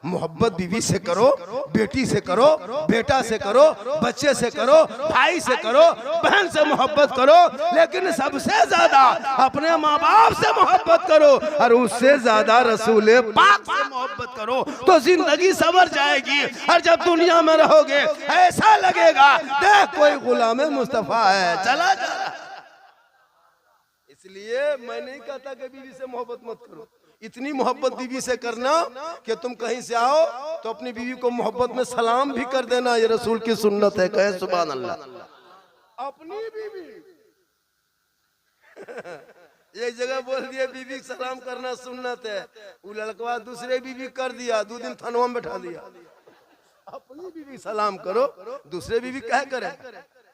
मोहब्बत बीवी से करो, बेटी से करो, बेटा से करो, बच्चे से करो, भाई से करो, बहन से मोहब्बत करो, लेकिन सबसे ज्यादा अपने माँ बाप से मोहब्बत करो और उससे ज्यादा रसूल पाक से मोहब्बत करो तो जिंदगी संवर जाएगी। और जब दुनिया में रहोगे ऐसा लगेगा देख कोई गुलाम मुस्तफा है चला जा रहा। इसलिए मैं नहीं कहता कि बीवी से मोहब्बत मत करो, इतनी मोहब्बत बीवी से करना कि तुम कहीं से आओ तो अपनी बीवी को मोहब्बत में सलाम भी कर देना, ये रसूल की सुन्नत है, कहे सुभान अल्लाह। अपनी बीवी एक जगह बोल दिया बीवी सलाम करना सुन्नत है, वो लड़का दूसरे बीवी कर दिया, 2 दिन थनवा में बैठा दिया। अपनी बीवी सलाम करो, दूसरे बीवी क्या करे,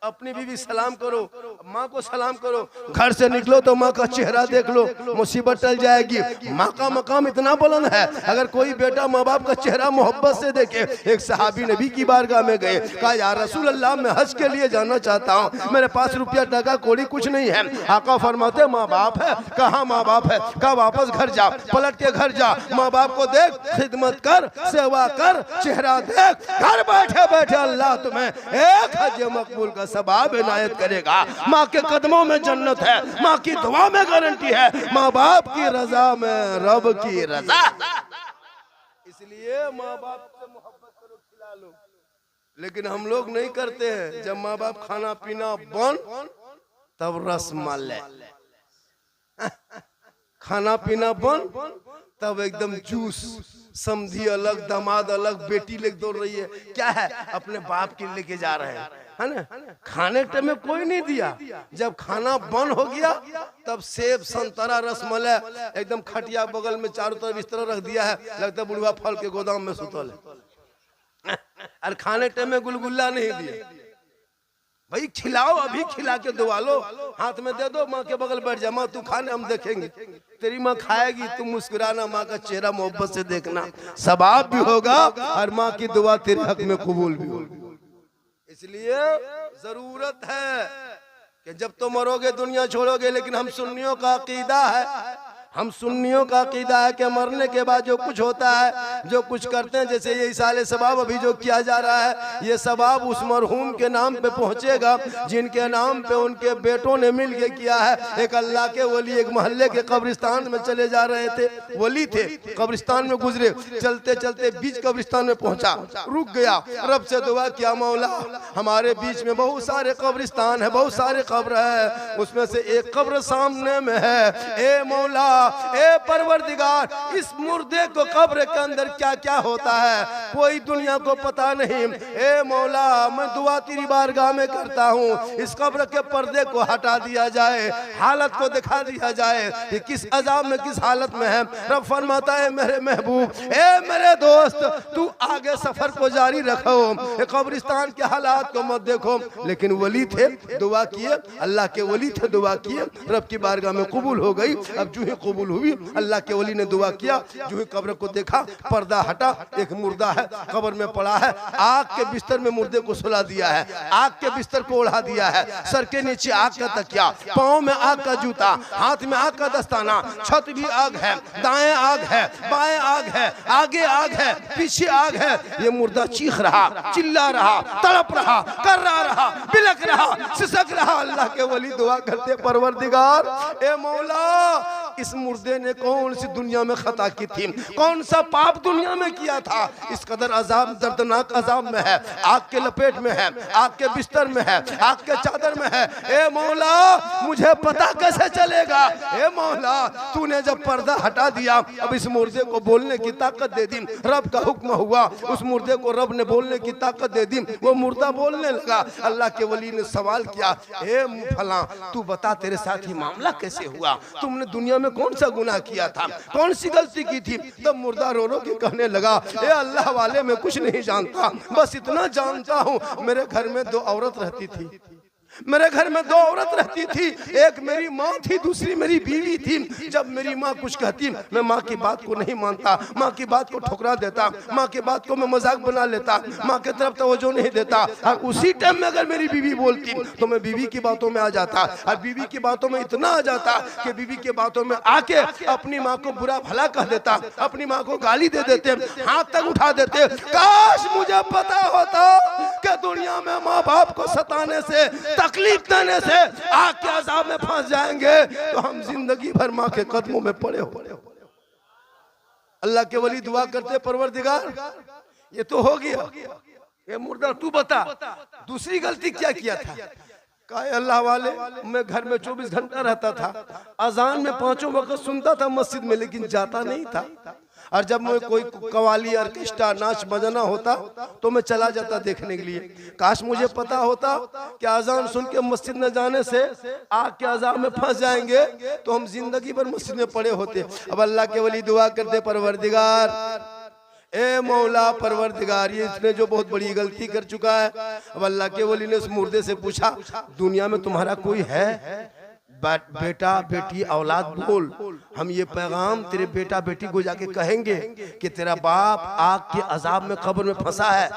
अपनी बीवी सलाम करो, माँ को सलाम करो। घर से निकलो तो माँ का चेहरा देख लो, मुसीबत टल जाएगी। माँ का मकाम इतना बुलंद है, अगर कोई बेटा माँ बाप का चेहरा मोहब्बत से देखे। एक सहाबी नबी की बारगाह में गए, कहा या रसूल अल्लाह मैं हज के लिए जाना चाहता हूँ, मेरे पास रुपया टका कोड़ी कुछ नहीं है। आका फरमाते माँ बाप है, कहाँ माँ बाप है, कहा वापस घर जा, पलट के घर जा, माँ बाप को देख, खिदमत कर, सेवा कर, चेहरा देख, घर बैठे बैठे अल्लाह तुम्हें एक हज मकबूल का सवाब इनायत करेगा। माँ के कदमों में जन्नत है, माँ की दुआ में गारंटी है, माँ बाप की रजा में रब की रजा। इसलिए माँ बाप से मोहब्बत करो, खिला लो। लेकिन हम लोग नहीं करते हैं, जब माँ बाप खाना पीना बन तब रसमलाई, खाना पीना बन तब एकदम जूस, समधी अलग, दामाद अलग, बेटी लेके दौड़ रही है, क्या है अपने बाप के लेके जा रहे हैं, है ना। खाने टाइम में कोई नहीं दिया, जब खाना बंद हो गया तब सेब संतरा रसमलाई एकदम खटिया बगल में चारों तरफ इस तरह रख दिया है, लगता है बुढ़वा फल के गोदाम में सुतल है। और खाने टाइम में गुलगुल्ला नहीं दिया। भाई खिलाओ, अभी खिला के दुआ लो, हाथ में दे दो, माँ के बगल बैठ जा, माँ तू खाने हम देखेंगे। तेरी माँ खाएगी, तुम मुस्कुराना, माँ का चेहरा मोहब्बत से देखना, सवाब भी होगा और माँ की दुआ तेरे हक में कबूल भी होगी। इसलिए जरूरत है कि जब तुम मरोगे दुनिया छोड़ोगे, लेकिन हम सुन्नियों का अकीदा है हम सुन्नियों का अकीदा है कि मरने के बाद जो कुछ होता है, जो कुछ करते हैं, जैसे ये इसाले सवाब अभी जो किया जा रहा है, ये सवाब उस मरहूम के नाम पे पहुंचेगा जिनके नाम पे उनके बेटों ने मिल के किया है। एक अल्लाह के वली एक मोहल्ले के कब्रिस्तान में चले जा रहे थे, वली थे, कब्रिस्तान में गुजरे, चलते चलते बीच कब्रिस्तान में पहुंचा, रुक गया, रब से दुआ किया, मौला हमारे बीच में बहुत सारे कब्रिस्तान है, बहुत सारे कब्र है, उसमें से एक कब्र सामने में है, ए मौला, ए परवरदिगार, इस मुर्दे को कब्र के अंदर क्या क्या होता है कोई दुनिया को पता नहीं, ए मौला मैं दुआ तेरी बारगाह में करता हूँ, इस कब्र के पर्दे को हटा दिया जाए, हालत को दिखा दिया जाए कि किस अजाब में किस हालत में है। रब फरमाता है मेरे महबूब, ए मेरे दोस्त, तू आगे सफर को जारी रखो, कब्रिस्तान के हालात को मत देखो। लेकिन वली थे, दुआ किए, अल्लाह के वली थे, दुआ किए, रब की बारगाह में कबूल हो गई। अब जो ही कबूल हुई, अल्लाह के वली ने दुआ किया, जो ही कब्र को देखा, पर्दा हटा, एक मुर्दा है कब्र में पड़ा है, आग के बिस्तर में मुर्दे को सुला दिया है, आग के बिस्तर को ओढ़ा दिया है, सर के नीचे आग का तकिया, पाँव में आग का जूता, हाथ में आग का दस्ताना, छत भी आग है, दाएं आग है, बाएं आग है, आगे आग है, पीछे आग है। ये मुर्दा चीख रहा, चिल्ला रहा, तड़प रहा, कर्रा रहा, बिलक रहा, सिसक रहा। अल्लाह के वली दुआ करते, परवरदिगार, ए मौला, इस मुर्दे ने कौन सी दुनिया में खता की थी, कौन सा पाप दुनिया में किया था, इस कदर अजाब, दर्दनाक अजाब में है, आग के लपेट में है, आग के बिस्तर में है, आग के चादर में है। ए मौला मुझे पता कैसे चलेगा, ए मौला तूने जब पर्दा हटा दिया, अब इस मुर्दे को बोलने की ताकत दे दी, रब का हुक्म हुआ, उस मुर्दे को रब ने बोलने की ताकत दे दी, वो मुर्दा बोलने लगा। अल्लाह के वली ने सवाल किया, ए फला तू बता तेरे साथ ही मामला कैसे हुआ, तुमने दुनिया में कौन सा गुनाह किया था, कौन सी गलती की थी। तब मुर्दा रो रो के कहने लगा, ए अल्लाह वाले मैं कुछ नहीं जानता, बस इतना जानता हूँ मेरे घर में 2 औरत रहती थी, मेरे घर में 2 औरत रहती थी, एक मेरी माँ थी, दूसरी मेरी बीवी थी। जब मेरी माँ कुछ कहती मैं माँ की बात को नहीं मानता, माँ की बात को ठुकरा देता, माँ की बात को मैं मजाक बना लेता, माँ की तरफ तवज्जो नहीं देता। और उसी टाइम में अगर मेरी बीवी बोलती तो मैं बीवी की बातों में आ जाता, और बीवी की बातों में इतना आ जाता कि बीवी की बातों में आके अपनी माँ को बुरा भला कह देता, अपनी माँ को गाली दे देते, हाथ तक उठा देते। काश मुझे पता होता कि दुनिया में माँ बाप को सताने से, तकलीफ देने से, आग के अजाब में फंस जाएंगे तो हम जिंदगी भर माँ के कदमों में पड़े हो। अल्लाह के वली दुआ करते, परवरदिगार ये तो हो गया, ये मुर्दा तू बता दूसरी गलती क्या किया था। कहा अल्लाह वाले मैं घर में 24 घंटा रहता था, अजान में 5 वक्त सुनता था मस्जिद में, लेकिन जाता नहीं था। और जब मैं कोई कवाली, ऑर्केस्ट्रा, नाच बजाना होता तो मैं चला जाता देखने के लिए। काश मुझे पता होता कि अजान सुन के मस्जिद न जाने से आग के अजाब में फंस जाएंगे तो हम जिंदगी भर मस्जिद में पड़े होते। अब अल्लाह के वली दुआ करते, परवरदिगार, ए मौला परवरदिगार, ये इसने जो बहुत बड़ी गलती कर चुका है। अब अल्लाह के वली ने उस मुर्दे से पूछा, दुनिया में तुम्हारा कोई है बेटा बेटी औलाद, बोल, हम ये पैगाम तेरे बेटा बेटी को जाके कहेंगे कि तेरा बाप आग के अजाब में कब्र में फंसा है।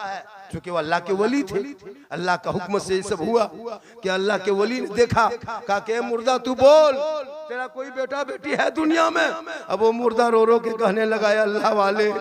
क्योंकि वो अल्लाह के वली थे, अल्लाह का हुक्म से ये सब हुआ कि अल्लाह के वली ने देखा, कहा कि मुर्दा तू बोल, तेरा कोई बेटा बेटी है दुनिया में। अब वो मुर्दा रो रो के कहने लगा, अल्लाह वाले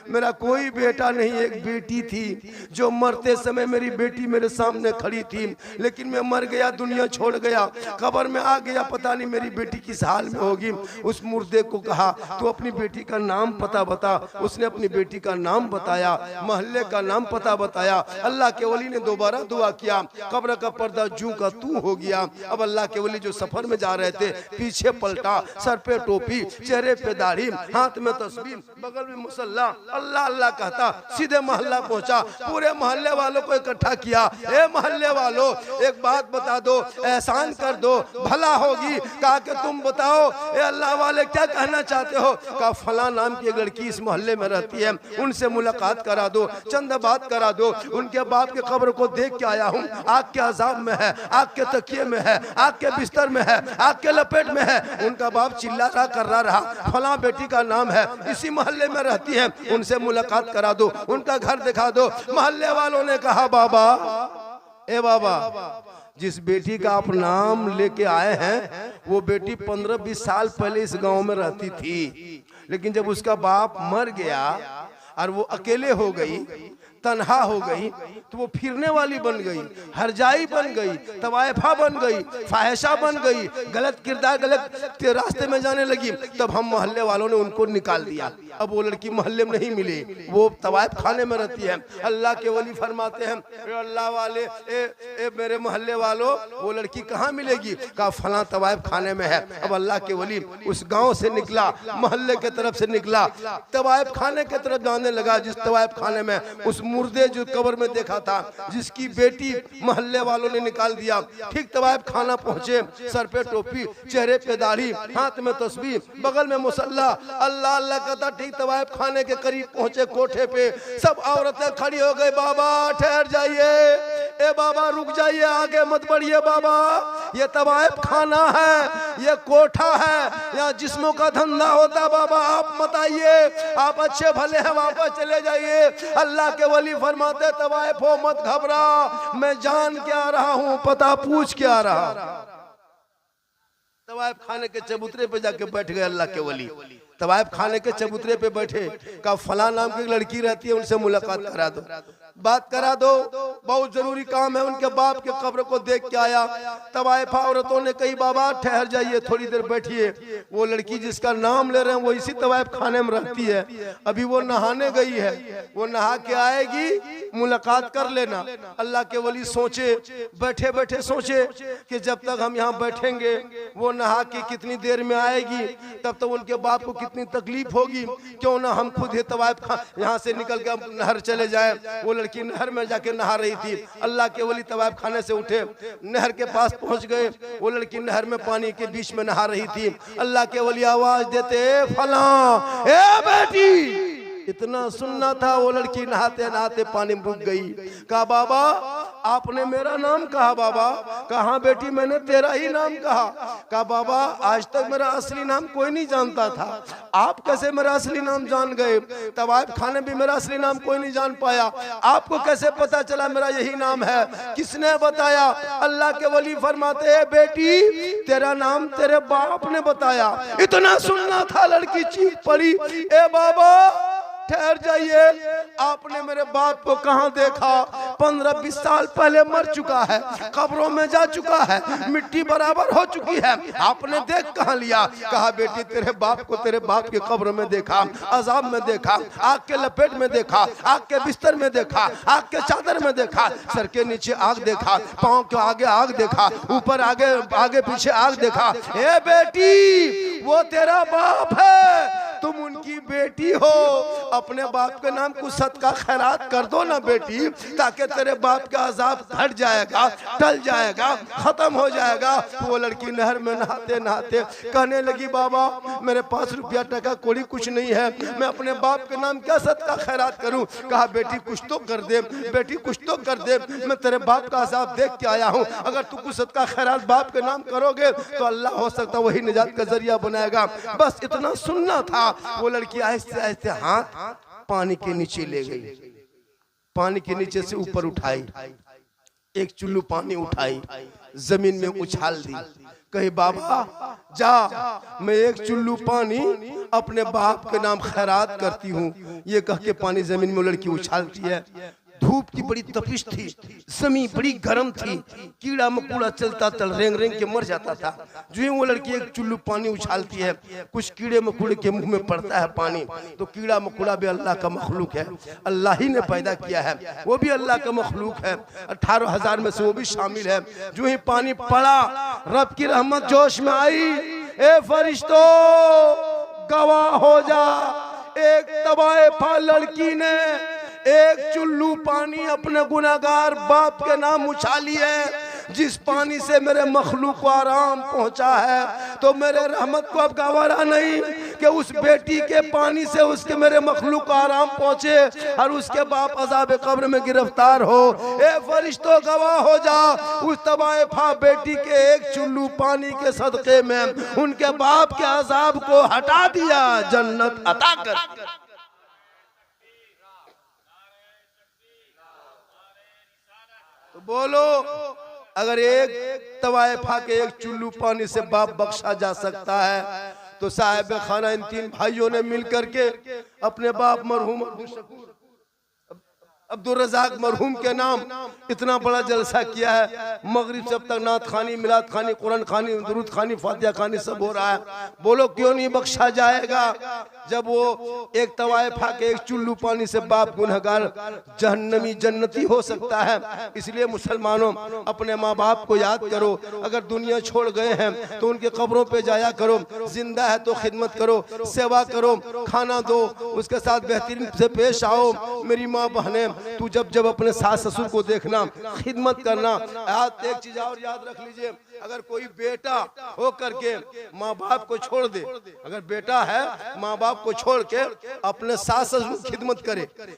मेरा कोई बेटा नहीं, एक बेटी थी जो मरते समय मेरी बेटी मेरे सामने खड़ी थी, लेकिन मैं मर गया, दुनिया छोड़ गया, कब्र में आ गया, पता नहीं मेरी बेटी किस हाल में होगी। उस मुर्दे को कहा तू अपनी बेटी का नाम पता बता। उसने अपनी बेटी का नाम बताया, मोहल्ले का नाम पता बताया। अल्लाह के वली ने दोबारा दुआ किया, कब्र का पर्दा जू का तू हो गया। अब अल्लाह के वली जो सफर में जा रहे थे, पीछे पलटा, सर पे टोपी, चेहरे पे दाढ़ी, हाथ में तस्बीह, बगल में मुसल्ला, अल्लाह अल्लाह कहता सीधे मोहल्ला पहुंचा। पूरे मोहल्ले वालों को इकट्ठा किया, ए मोहल्ले वालों एक बात बता दो, एहसान कर दो, भला होगी। कहा कि तुम बताओ ए अल्लाह वाले क्या कहना चाहते हो। कहा फला नाम की एक लड़की इस मोहल्ले में रहती है, उनसे मुलाकात करा दो, चंद बात करा दो, उनके बाप के कब्र को देख के आया हूँ, आग के अजाब में है, आग के तकिए में है, आग के बिस्तर में है, आग के लपेट में है। उनका बाप चिल्ला रहा, कर रहा, फला बेटी का नाम है, इसी मोहल्ले में रहती है, उनसे मुलाकात करा दो, उनका घर दिखा दो। मोहल्ले वालों ने कहा बाबा ए बाबा, जिस बेटी का आप नाम लेके आए हैं वो बेटी 15-20 साल पहले इस गांव में रहती थी, लेकिन जब उसका बाप मर गया और वो अकेले हो गई, तन्हा हो गई, तो वो फिरने वाली बन गई, हरजाई बन गई, तवायफा बन गई, फाहिशा बन गई, गलत किरदार गलत रास्ते में जाने लगी। तब हम मोहल्ले वालों ने उनको निकाल दिया। अब वो लड़की मोहल्ले में नहीं मिली, वो तवायफ खाने में रहती है। अल्लाह के वली फरमाते हैं, अल्लाह वाले ए मेरे मोहल्ले वालों, वो लड़की कहाँ मिलेगी? कहा फला तवायफ खाने में है। अब अल्लाह के वली उस गांव से निकला, मोहल्ले के तरफ से निकला, तवायफ खाने के तरफ जाने लगा। जिस तवायफ खाने में उस मुर्दे जो कब्र में देखा था, जिसकी बेटी मोहल्ले वालों ने निकाल दिया, ठीक तवायफ खाना पहुंचे, सर पे टोपी, चेहरे पे दाढ़ी, हाथ में तस्बीह, बगल में मुसल्ला, अल्लाह अल्लाह कहता। ठीक तवायफ खाने के करीब पहुंचे, कोठे पे सब औरतें खड़ी हो गई। बाबा ठहर जाइए, ए बाबा रुक जाइए, आगे मत बढ़िए बाबा, ये तवायफ खाना है, ये कोठा है, यहाँ जिस्मों का धंधा होता। बाबा आप मत आइए, आप अच्छे भले हैं, वापस चले जाइए। अल्लाह के वली फरमाते, तवायफ हो मत घबरा, मैं जान के आ रहा हूं, पता पूछ के आ रहा। तवायफ खाने के चबूतरे पे जाके बैठ गए अल्लाह के वली। तवायफ खाने के चबूतरे पे बैठे, कहा फला नाम की लड़की रहती है, उनसे मुलाकात करा दो, बात करा दो, बहुत जरूरी काम है। उनके बाप के कब्र को देख के आया। तवायफा औरतों ने कही, बाबा ठहर जाइए, थोड़ी देर बैठिए। वो लड़की जिसका नाम ले रहे हैं वो इसी तवायफ खाने में रहती है, अभी वो नहाने गई है, वो नहा के आएगी, मुलाकात कर लेना। अल्लाह के वली सोचे, बैठे बैठे सोचे कि जब तक हम यहाँ बैठेंगे, वो नहा के कितनी देर में आएगी, तब तक उनके बाप को कितनी तकलीफ होगी, क्यों ना हम खुद ही तवायफ यहाँ से निकल के नहर चले जाए। वो लड़की नहर में जाके नहा रही थी। अल्लाह के वली तवायफ खाने से उठे, नहर के पास पहुंच गए। वो लड़की नहर में पानी के बीच में नहा रही थी। अल्लाह के वली आवाज देते, फला ए बेटी, इतना सुनना था। वो लड़की नहाते नहाते पानी में रुक गई। कहा बाबा आपने मेरा नाम कहा। बाबा कहा बेटी मैंने तेरा ही नाम कहा। कहा बाबा आज तक मेरा असली नाम कोई नहीं जानता था, आप कैसे मेरा असली नाम जान गए? तवायफ खाने भी मेरा असली नाम कोई नहीं जान पाया, आपको कैसे पता चला मेरा यही नाम है? किसने बताया? अल्लाह के वली फरमाते हैं, बेटी तेरा नाम तेरे बाप ने बताया। इतना सुनना था, लड़की चीख पड़ी, ए बाबा ठहर जाइए, आपने मेरे बाप को कहां देखा? 15-20 साल पहले मर चुका है, कब्रों में जा चुका है, मिट्टी बराबर हो चुकी है, आपने देख कहां लिया? कहा बेटी तेरे बाप को तेरे बाप के कब्र में देखा, अजाब में देखा, आग के लपेट में देखा, आग के बिस्तर में देखा, आग के चादर में देखा, सर के नीचे आग देखा, पांव के आगे आग देखा, ऊपर आगे आगे पीछे आग देखा। ए बेटी वो तेरा बाप है, तुम उनकी बेटी हो, अपने बाप के नाम कुछ सदका खैरात कर दो ना बेटी, ताकि तेरे बाप का अजाब हट जाएगा, टल जाएगा, खत्म हो जाएगा। वो लड़की नहर में नहाते नहाते कहने लगी, बाबा मेरे पास रुपया टका कोड़ी कुछ नहीं है, मैं अपने बाप के नाम क्या सदका खैरात करूं? कहा बेटी कुछ तो कर दे, बेटी कुछ तो कर दे, मैं तेरे बाप का अजाब देख के आया हूं, अगर तू कुछ सदका खैरात बाप के नाम करोगे तो अल्लाह हो सकता वही निजात का जरिया बनाएगा। बस इतना सुनना था। वो लड़की आहिस्ते आहिस्ते हाथ पानी के नीचे ले गई, पानी के नीचे से ऊपर उठाई, एक चुल्लू पानी उठाई, जमीन में उछाल दी। कहे बाबा जा, मैं एक चुल्लू पानी अपने बाप के नाम खैरात करती हूँ। ये कह के पानी जमीन में लड़की उछालती है। धूप की बड़ी तपिश थी, जमीन बड़ी गर्म थी, कीड़ा मकोड़ा चलता चल रेंग रेंग के मर जाता था। जो ही वो लड़की एक चुल्लू पानी उछालती है, कुछ कीड़े मकोड़े के मुंह में पड़ता है पानी, तो कीड़ा मकोड़ा भी अल्लाह का मखलूक है, अल्लाह ही ने पैदा किया है, वो भी अल्लाह का मखलूक है, 18,000 में से वो भी शामिल है। जो ही पानी पड़ा, रब की रहमत जोश में आई। ए फरिश्तों गवाह हो जा, एक तवायफा लड़की ने एक चुल्लू पानी अपने गुनाहगार बाप के नाम उछाली है। जिस पानी से मेरे मखलूक को आराम पहुंचा है, तो मेरे रहमत को अब गवारा नहीं कि उस बेटी के पानी से उसके मेरे मखलूक को आराम पहुंचे और उसके बाप अजाब कब्र में गिरफ्तार हो। ए फरिश्तों गवाह हो जा, उस तवायफा बेटी के एक चुल्लू पानी के सदके में उनके बाप के अजाब को हटा दिया, जन्नत अता कर। तो बोलो, अगर एक तवायफा के एक चुल्लू पानी से बाप बख्शा जा सकता है, तो साहिब खाना इन तीन भाइयों ने मिलकर के अपने बाप मरहूम अब्दुल रज़ाक मरहूम के नाम इतना बड़ा जलसा किया है। मगरिब से अब तक नात खानी, मिलाद खानी, कुरान खानी, दुरूद खानी, फातिहा खानी सब हो रहा है। बोलो क्यों नहीं बख्शा जाएगा? जब वो एक तवायफा के एक चुल्लू पानी से बाप गुनहगार जहन्नमी जन्नती हो सकता है। इसलिए मुसलमानों, अपने माँ बाप को याद करो। अगर दुनिया छोड़ गए हैं तो उनके कब्रों पे जाया करो, जिंदा है तो खिदमत करो, सेवा करो, खाना दो, उसके साथ बेहतरीन से पेश आओ। मेरी माँ बहनें, तू जब जब अपने सास ससुर को देखना, खिदमत करना। एक चीज और याद रख लीजिए, अगर कोई बेटा हो करके माँ बाप को छोड़ दे, अगर बेटा है माँ बाप को छोड़ के अपने सास ससुर की खिदमत करे,